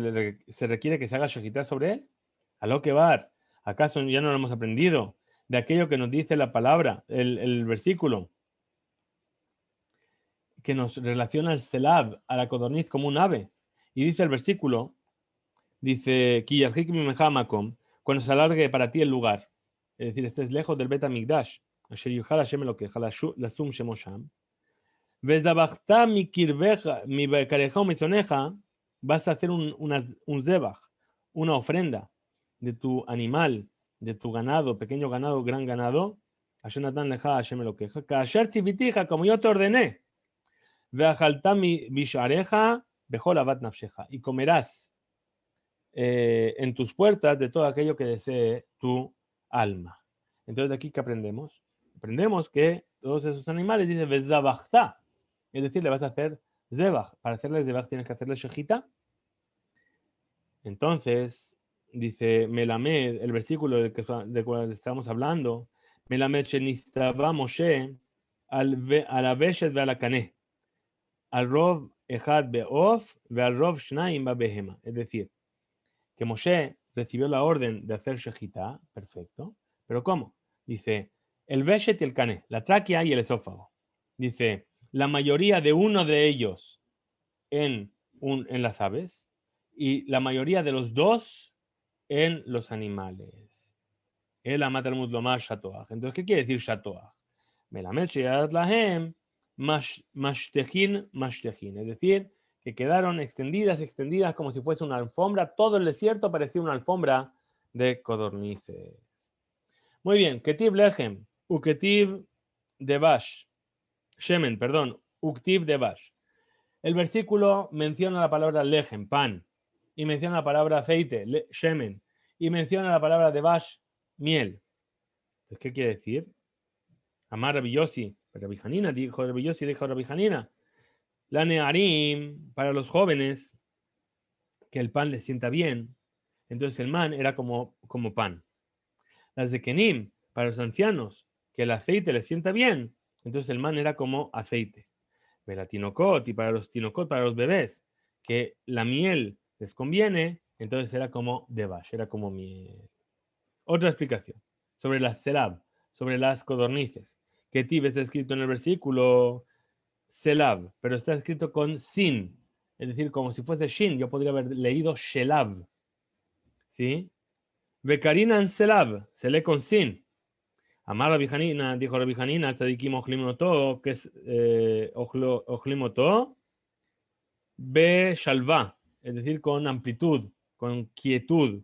requiere que se haga shejita sobre él. A lo que va, ¿acaso ya no lo hemos aprendido? De aquello que nos dice la palabra, el versículo, que nos relaciona al selab, a la codorniz como un ave. Y dice el versículo, dice, cuando se alargue para ti el lugar, es decir, estés lejos del Bet Hamikdash, vas a hacer un zebach, una ofrenda de tu animal, de tu ganado, pequeño ganado, gran ganado, como yo te ordené, y comerás en tus puertas de todo aquello que desee tu alma. Entonces, ¿de aquí qué aprendemos? Aprendemos que todos esos animales, dice, es decir, le vas a hacer zebach. Para hacerle zebach tienes que hacerle shejita. Entonces, dice Melamed, el versículo del cual estamos hablando, Melamed shenistava Moshe al aveshet ve al kané, al rov echad beof ve al rov shnaim behema. Es decir, que Moshe recibió la orden de hacer shejita, perfecto, pero ¿cómo? Dice, el veshet y el kané, la tráquea y el esófago. Dice, la mayoría de uno de ellos en las aves y la mayoría de los dos en los animales. El amatalmud lo más shatoach. Entonces, ¿qué quiere decir shatoach? Melamed sheyad lahem mashtejin mashtejin. Es decir, que quedaron extendidas como si fuese una alfombra. Todo el desierto parecía una alfombra de codornices. Muy bien, ketiv lechem, uketiv devash, shemen, perdón, uktiv devash. El versículo menciona la palabra lechem, pan, y menciona la palabra aceite, shemen, y menciona la palabra devash, miel. Entonces, ¿qué quiere decir? Amar Rabbi Yossi, Rabbi Hanina, dijo Rabbi Yossi, dijo Rabbi Hanina, la nearim, para los jóvenes, que el pan les sienta bien, entonces el man era como pan. Las de Kenim, para los ancianos, que el aceite les sienta bien, entonces el man era como aceite. La tinocot, y para los tinocot, para los bebés, que la miel les conviene, entonces era como devash, era como miel. Otra explicación sobre las selab, sobre las codornices. Que tib está escrito en el versículo selab, pero está escrito con sin, es decir, como si fuese shin. Yo podría haber leído shelab, ¿sí? Vekarinan Selav, se lee con sin. Amar Rabbi Hanina, dijo Rabbi Hanina, tzadikim ojlimoto, que es ojlimoto, be shalva, es decir, con amplitud, con quietud.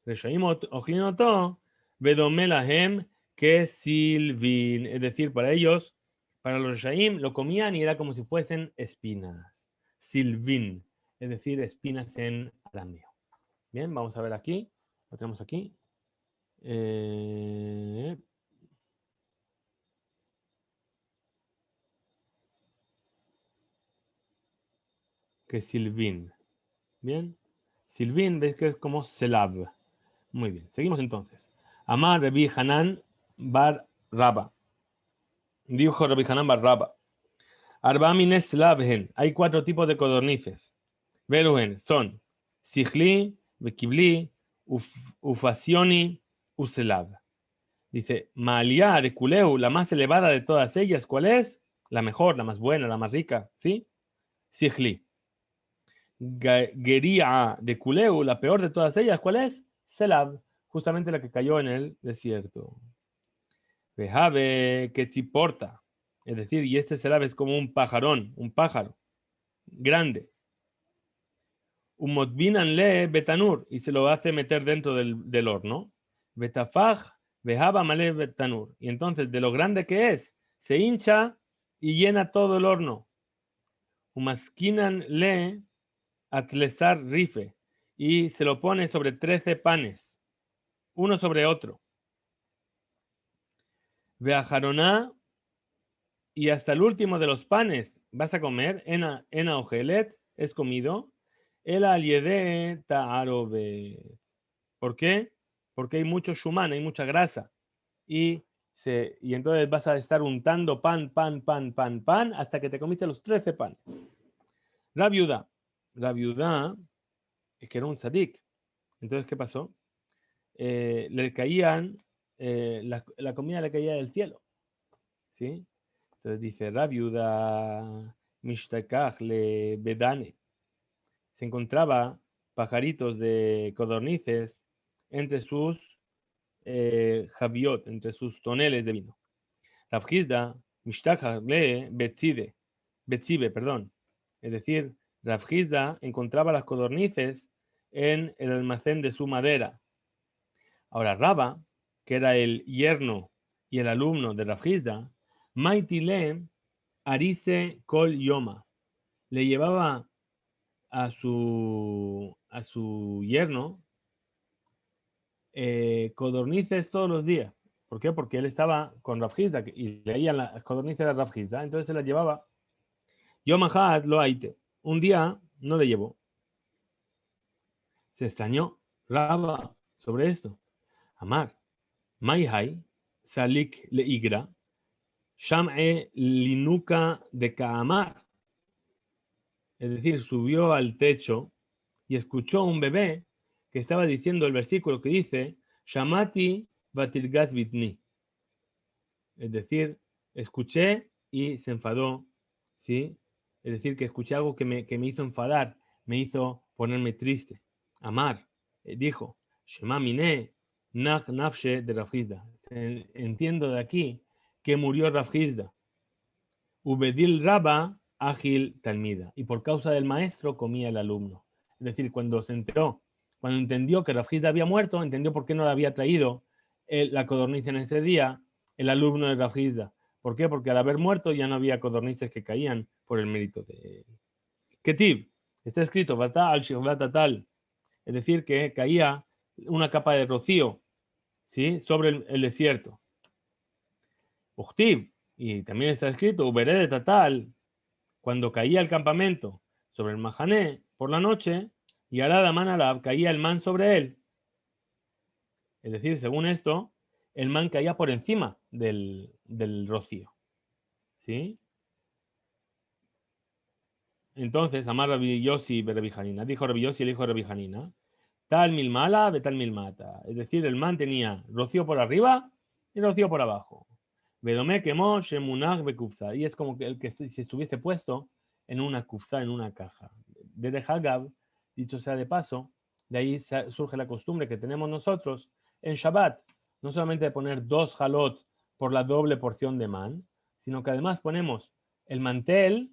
Reshaim ojlimoto, bedome lahem, que silvin, es decir, para ellos, para los reshaim, lo comían y era como si fuesen espinas. Silvin, es decir, espinas en arameo. Bien, vamos a ver aquí, lo tenemos aquí. Que Silvin. Bien. Silvin, ves que es como Selav. Muy bien. Seguimos entonces. Amar Rabbi Hanan bar Raba. Dijo Rabbi Hanan bar Raba. Arbamines Slavhen. Hay 4 tipos de codornices. Veruhen son Sigli, Bekibli, Ufasioni, Uselav. Dice, Malia de Kuleu, la más elevada de todas ellas, ¿cuál es? La mejor, la más buena, la más rica, ¿sí? Sigli. Geria de Kuleu, la peor de todas ellas, ¿cuál es? Selab, justamente la que cayó en el desierto. Vejave que porta, es decir, y este Selab es como un pajarón, un pájaro grande. Le betanur, y se lo hace meter dentro del horno. Betafaj, vejaba male betanur. Y entonces, de lo grande que es, se hincha y llena todo el horno. Umaskinan le atlesar rife, y se lo pone sobre 13 panes, uno sobre otro. Veajaroná, y hasta el último de los panes vas a comer, en ojelet, es comido, el aliede ta'arobe. ¿Por qué? Porque hay mucho shuman, hay mucha grasa. Y entonces vas a estar untando pan, hasta que te comiste los 13 panes. La viuda es que era un tzadik. Entonces, ¿qué pasó? Le caían, la comida le caía del cielo. ¿Sí? Entonces dice, la viuda mishtakach le bedane. Se encontraba pajaritos de codornices entre sus javiot, entre sus toneles de vino. Rafgizda mishtakach le betzibe, perdón. Es decir, Rafgizda encontraba las codornices en el almacén de su madera. Ahora, Raba, que era el yerno y el alumno de Rafgizda, Maitile Arise Kol Yoma, le llevaba a su yerno codornices todos los días. ¿Por qué? Porque él estaba con Rafgizda y leía las codornices de Rafgizda, entonces se las llevaba. Yomahad lo aite. Un día no le llevó. Se extrañó Raba sobre esto. Amar. Maihai, Salik le igra, Sham'e linuka de Kaamar. Es decir, subió al techo y escuchó a un bebé que estaba diciendo el versículo que dice, Shamati batilgat bitni. Es decir, escuché y se enfadó, ¿sí? Es decir, que escuché algo que me hizo enfadar, me hizo ponerme triste. Amar, dijo, Shema mine, nach nafshe de Rafgizda. Entiendo de aquí que murió Rafgizda. Ubedil Raba ágil talmida. Y por causa del maestro comía el alumno. Es decir, cuando se enteró, cuando entendió que Rafgizda había muerto, entendió por qué no le había traído la codorniz en ese día el alumno de Rafgizda. ¿Por qué? Porque al haber muerto ya no había codornices que caían por el mérito de él. Ketiv, está escrito, Bata al tal, es decir, que caía una capa de rocío, ¿sí? Sobre el desierto. Uchtiv, y también está escrito, Uberé de Tatal, cuando caía el campamento sobre el Mahané por la noche, y Arada Manalab caía el man sobre él. Es decir, según esto, el man caía por encima del rocío. ¿Sí? Entonces, Amar Rabbi Yossi Rabbi Hanina, dijo Rabbi Yossi, el hijo de Rabbi Hanina, tal mil mala, de tal mil mata. Es decir, el man tenía rocío por arriba y rocío por abajo. Vedome quemó shemunach bekufza. Y es como que el que si estuviese puesto en una kufza, en una caja. De Hagab, dicho sea de paso, De ahí surge la costumbre que tenemos nosotros en Shabbat, no solamente de poner 2 jalot por la doble porción de man, sino que además ponemos el mantel,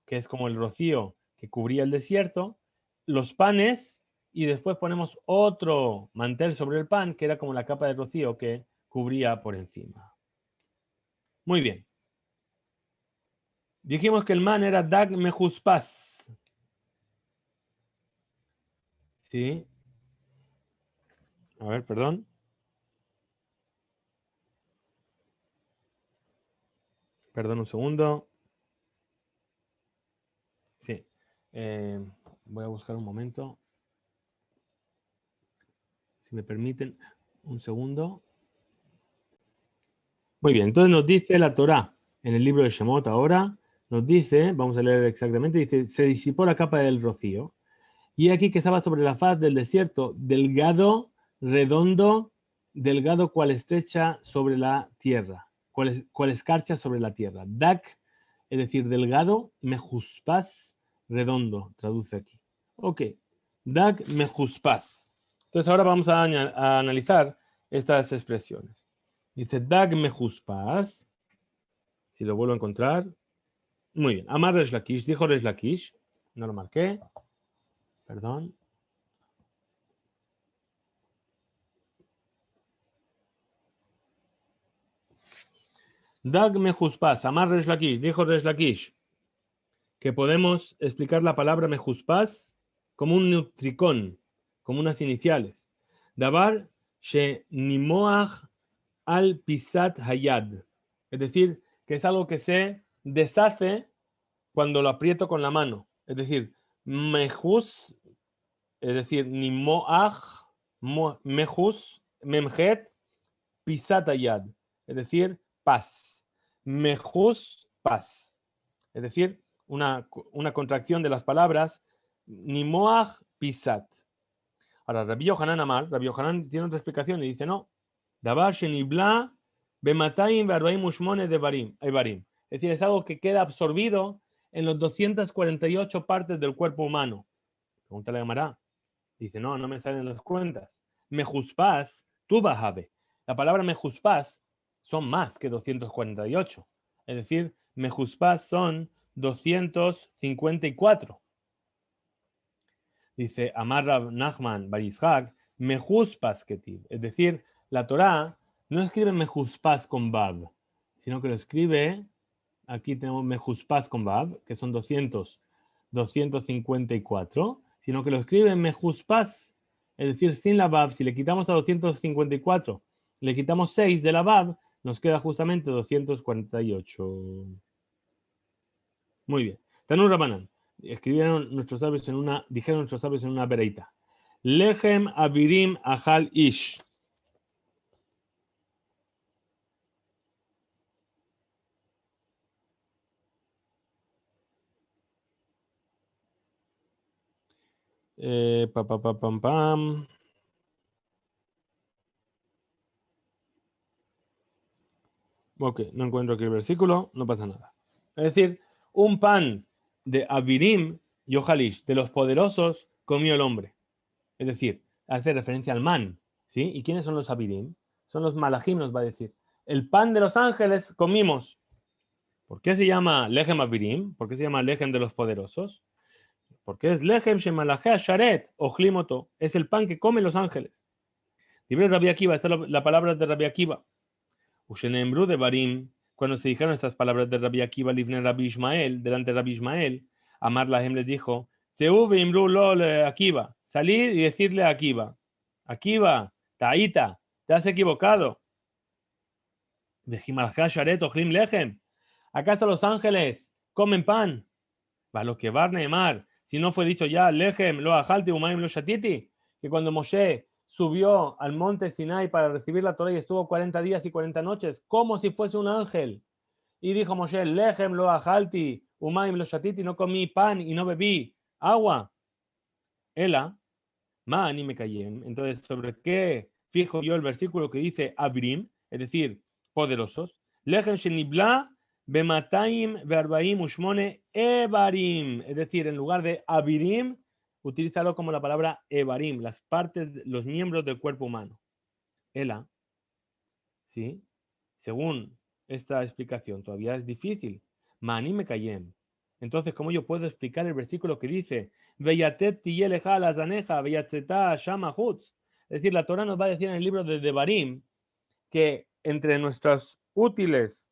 que es como el rocío que cubría el desierto, los panes, y después ponemos otro mantel sobre el pan, que era como la capa de rocío que cubría por encima. Muy bien. Dijimos que el man era dag mejuspas. ¿Sí? A ver, perdón. Perdón un segundo. Sí. Voy a buscar un momento. Si me permiten un segundo. Muy bien, entonces nos dice la Torá en el libro de Shemot ahora, nos dice, vamos a leer exactamente, dice, se disipó la capa del rocío, y aquí que estaba sobre la faz del desierto, delgado, redondo, delgado cual estrecha sobre la tierra, cual escarcha sobre la tierra. Dak, es decir, delgado, mejuspas, redondo, traduce aquí. Ok, Dak mejuspas. Entonces ahora vamos a analizar estas expresiones. Dice Dag mejuspas, si lo vuelvo a encontrar. Muy bien, Amar Resh Lakish, dijo Resh Lakish, no lo marqué, perdón. Dag mejuspas, Amar Resh Lakish, dijo Resh Lakish, que podemos explicar la palabra mejuspas como un neutricón, como unas iniciales. Davar she nimoach al pisat hayad, es decir, que es algo que se deshace cuando lo aprieto con la mano. Es decir, mejus, es decir, nimoach, mejus, memjet, pisat hayad, es decir, paz. Mejus, paz. Es decir, una contracción de las palabras Nimoach Pisat. Ahora, Rabbi Yohanan Amar, Rabbi Yohanan tiene otra explicación y dice, no, Dabar Shenibla Bematayim Bearbaim Ushmone de Barim. Es decir, es algo que queda absorbido en los 248 partes del cuerpo humano. Pregúntale a Mará. Dice, no, no me salen las cuentas. Mejuspas, tú bajabe. La palabra mejuspas son más que 248. Es decir, mejuspas son 254. Dice Amar Rav Nachman Bar Yitzhak, mejuspas ketiv. Es decir, la Torá no escribe mejuspas con bab, sino que lo escribe, aquí tenemos mejuspas con bab, que son 254, sino que lo escribe mejuspas, es decir, sin la bab. Si le quitamos a 254, le quitamos 6 de la bab, nos queda justamente 248. Muy bien. Tanur Rabanan. Dijeron nuestros sabios en una bereita. Lechem avirim ajal ish. Pam. Ok, no encuentro aquí el versículo, no pasa nada. Es decir, un pan de avirim y ojalish, de los poderosos, comió el hombre. Es decir, hace referencia al man. ¿Sí? ¿Y quiénes son los avirim? Son los malachim, nos va a decir. El pan de los ángeles comimos. ¿Por qué se llama lechem avirim? ¿Por qué se llama lechem de los poderosos? Porque es lechem shemalachea sharet ojlimoto. Es el pan que comen los ángeles. Libre Rabbi Akiva, esta es la palabra de Rabbi Akiva. Ushenembru de Barim, cuando se dijeron estas palabras de Rabbi Akiva, Livne Rabbi Ishmael, delante de Rabbi Ishmael, Amar Lahem les dijo, Seuve Imru lo Akiva, salid y decirle a Akiva, Akiva, Taita, te has equivocado. Vejimalcha Sharet Ojlim Lechem, ¿acaso los ángeles comen pan? Va lo que va Neemar, si no fue dicho ya, Lechem lo ajalti umayim lo shatiti, que cuando Moshe subió al monte Sinai para recibir la Torah y estuvo 40 días y 40 noches, como si fuese un ángel. Y dijo Moshe, Lechem lo ajalti, umayim lo shatiti, no comí pan y no bebí agua. Ela, ma ni me callé. Entonces, ¿sobre qué fijo yo el versículo que dice Abrim, es decir, poderosos? Lechem shenibla bematayim vearbaim ushmone ebarim, es decir, en lugar de Abirim, utilízalo como la palabra evarim, las partes, los miembros del cuerpo humano. Ela, ¿sí? Según esta explicación, todavía es difícil. Mani me cayem. Entonces, ¿cómo yo puedo explicar el versículo que dice, Veyatet tiyeleja la zaneja, veyatzeta shama hutz? Es decir, la Torah nos va a decir en el libro de Devarim que entre nuestros útiles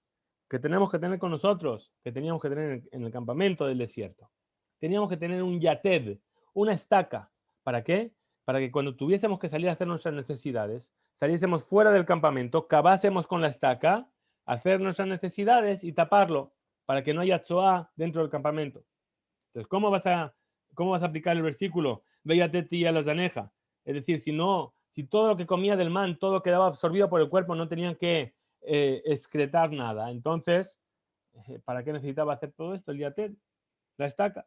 que tenemos que tener con nosotros, que teníamos que tener en el campamento del desierto, teníamos que tener un yated, una estaca. ¿Para qué? Para que cuando tuviésemos que salir a hacer nuestras necesidades, saliésemos fuera del campamento, cavásemos con la estaca, hacer nuestras necesidades y taparlo, para que no haya tzoá dentro del campamento. Entonces, ¿cómo vas a aplicar el versículo? Véyate a la zaneja. Es decir, si todo lo que comía del man, todo quedaba absorbido por el cuerpo, no tenían que excretar nada. Entonces, ¿para qué necesitaba hacer todo esto? El yated, la estaca.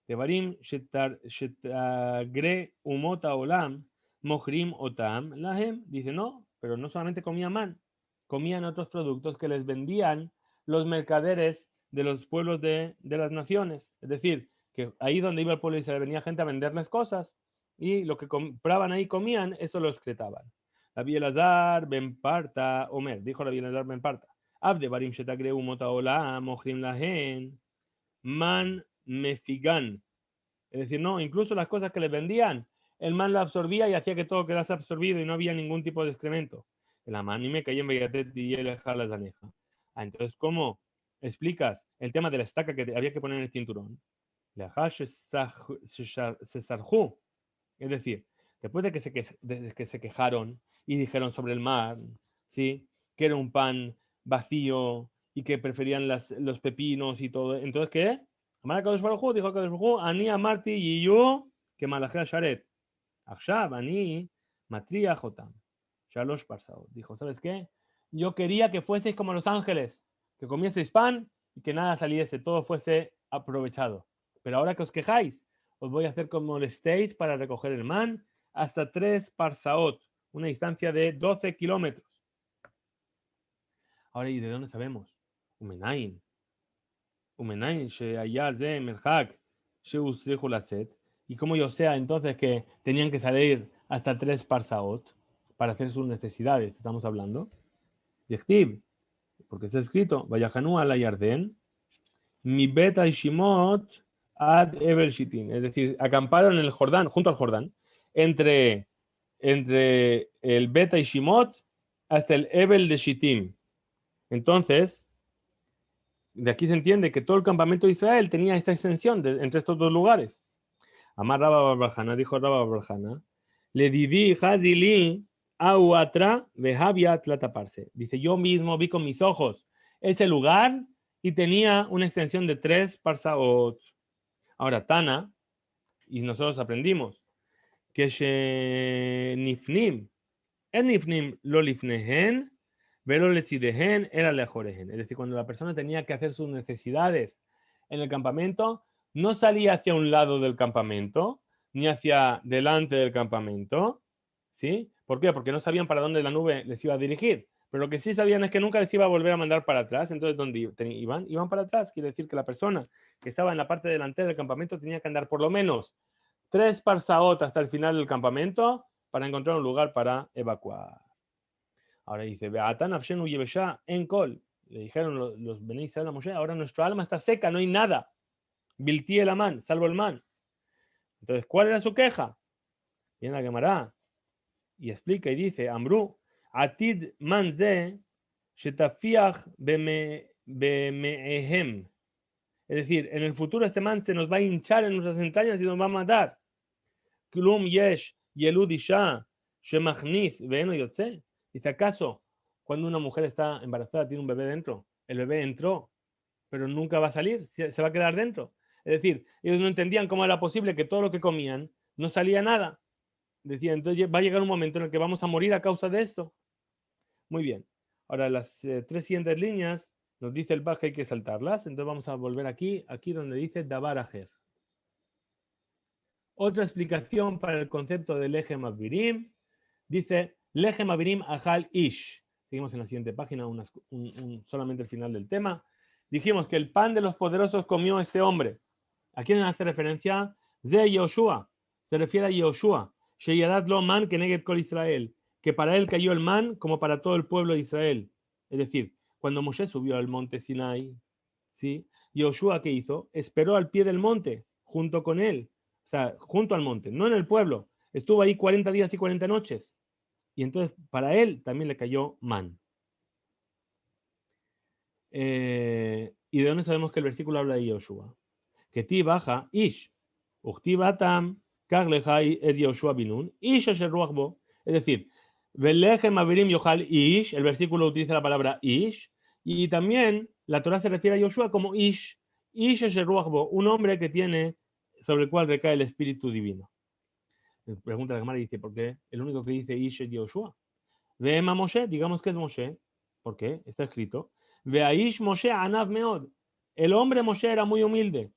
Devarim shetagre umota olam, mohrim otam lahem. Dice, no, pero no solamente comían man, comían otros productos que les vendían los mercaderes de los pueblos de las naciones. Es decir, que ahí donde iba el pueblo de Israel venía gente a venderles cosas y lo que compraban ahí comían, eso lo excretaban. Rabbi Elazar ben Parta, Omer, dijo Rabbi Elazar ben Parta, Abde barim shetagre umota olam, mohrim lahem, man mefigan. Es decir, no, incluso las cosas que les vendían, el man la absorbía y hacía que todo quedase absorbido y no había ningún tipo de excremento. La man y me caía en Bellatet y el la zaneja. Entonces, ¿cómo explicas el tema de la estaca que había que poner en el cinturón? Es decir, después de que se quejaron y dijeron sobre el mar, ¿sí? Que era un pan vacío y que preferían los pepinos y todo. Entonces, ¿qué? Amar Kadosh Baruj Hu, dijo Kadosh Baruj Hu, Ani amarti yiyu que malajea sharet. Akshav, Ani matria jotam. Shalosh parsaot. Dijo, ¿sabes qué? Yo quería que fueseis como los ángeles, que comieseis pan y que nada saliese, todo fuese aprovechado. Pero ahora que os quejáis, os voy a hacer como molestéis para recoger el man hasta 3 parsaot, una distancia de 12 kilómetros. Ahora, ¿y de dónde sabemos? Umenain. Umenain, Sheyaya Ze Merhak, Sheusrihu Laset. Y como yo sea entonces que tenían que salir hasta 3 parsaot para hacer sus necesidades, estamos hablando. Yechtib, porque está escrito, Vayahanu ala Yarden, mi beta y Shimot ad Evel Shitim. Es decir, acamparon en el Jordán, junto al Jordán, entre el Beta y Shimot hasta el Evel de Shittim. Entonces, de aquí se entiende que todo el campamento de Israel tenía esta extensión entre estos dos lugares. Amar Rabba Barjana, dijo Rabba Barjana, le diví Hazili Auatra Vehavia Tlataparse. Dice, yo mismo vi con mis ojos ese lugar y tenía una extensión de 3 parsaot. Ahora, Tana, y nosotros aprendimos que Nifnim, en Nifnim lo lifnehen, velo lechidehen, era lejorehen. Es decir, cuando la persona tenía que hacer sus necesidades en el campamento, no salía hacia un lado del campamento, ni hacia delante del campamento, ¿sí? ¿Por qué? Porque no sabían para dónde la nube les iba a dirigir. Pero lo que sí sabían es que nunca les iba a volver a mandar para atrás. Entonces, ¿dónde iban? Iban para atrás. Quiere decir que la persona que estaba en la parte delantera del campamento tenía que andar por lo menos 3 parsaot hasta el final del campamento para encontrar un lugar para evacuar. Ahora dice, Beatan Afshenu Yevesha en Kol. Le dijeron los Bnei Israel a Moshe, ahora nuestra alma está seca, no hay nada. Bilti el Amán, salvo el man. Entonces, ¿cuál era su queja? Viene la Gemara y explica y dice, Amru, Atid manze shetafiach bemehem. Es decir, en el futuro este man se nos va a hinchar en nuestras entrañas y nos va a matar. Klum yesh yelud isha shemachnis veeno yotze. Dice, ¿acaso cuando una mujer está embarazada tiene un bebé dentro? El bebé entró, pero nunca va a salir, se va a quedar dentro. Es decir, ellos no entendían cómo era posible que todo lo que comían no salía nada. Decían, entonces va a llegar un momento en el que vamos a morir a causa de esto. Muy bien. Ahora las 3 siguientes líneas nos dice el Baj que hay que saltarlas. Entonces vamos a volver aquí donde dice Dabar Ajer. Otra explicación para el concepto de Lechem Avirim dice Lechem Avirim Ajal Ish. Seguimos en la siguiente página, solamente el final del tema. Dijimos que el pan de los poderosos comió ese hombre. ¿A quién hace referencia? Ze Yoshua, se refiere a Yoshua, Sheyadat lo man keneged kol Israel, que para él cayó el man como para todo el pueblo de Israel. Es decir, cuando Moshe subió al monte Sinai, ¿sí? Yoshua, ¿qué hizo? Esperó al pie del monte, junto con él, o sea, junto al monte, no en el pueblo. Estuvo ahí 40 días y 40 noches. Y entonces para él también le cayó man. ¿Y de dónde sabemos que el versículo habla de Yoshua? Que ti baja ish, ukti batam, kaglejai ed Yoshua binun, ish asher ruach bo. Es decir, velechem avirim yochal ish, el versículo utiliza la palabra ish, y también la Torah se refiere a Yoshua como ish asher ruach bo, un hombre que tiene, sobre el cual recae el Espíritu Divino. Pregunta la Gemara y dice, ¿por qué? El único que dice ish es Yoshua. Veema Moshe, digamos que es Moshe. ¿Por qué? Está escrito. Veaish Moshe anav meod. El hombre Moshe era muy humilde.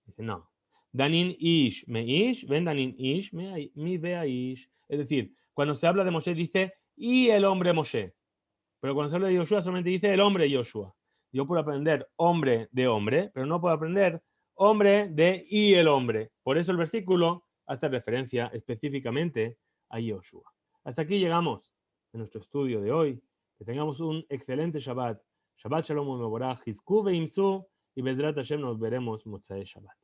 Dice, no. Danin ish me ish, ven danin ish mi veaish. Es decir, cuando se habla de Moshe dice, y el hombre Moshe. Pero cuando se habla de Yoshua solamente dice el hombre Yoshua. Yo puedo aprender hombre de hombre, pero no puedo aprender hombre de y el hombre. Por eso el versículo hace referencia específicamente a Yoshua. Hasta aquí llegamos en nuestro estudio de hoy. Que tengamos un excelente Shabbat. Shabbat Shalom Umeborach, Hizku Veimsu, y Bezrat Hashem nos veremos Motzai Shabbat.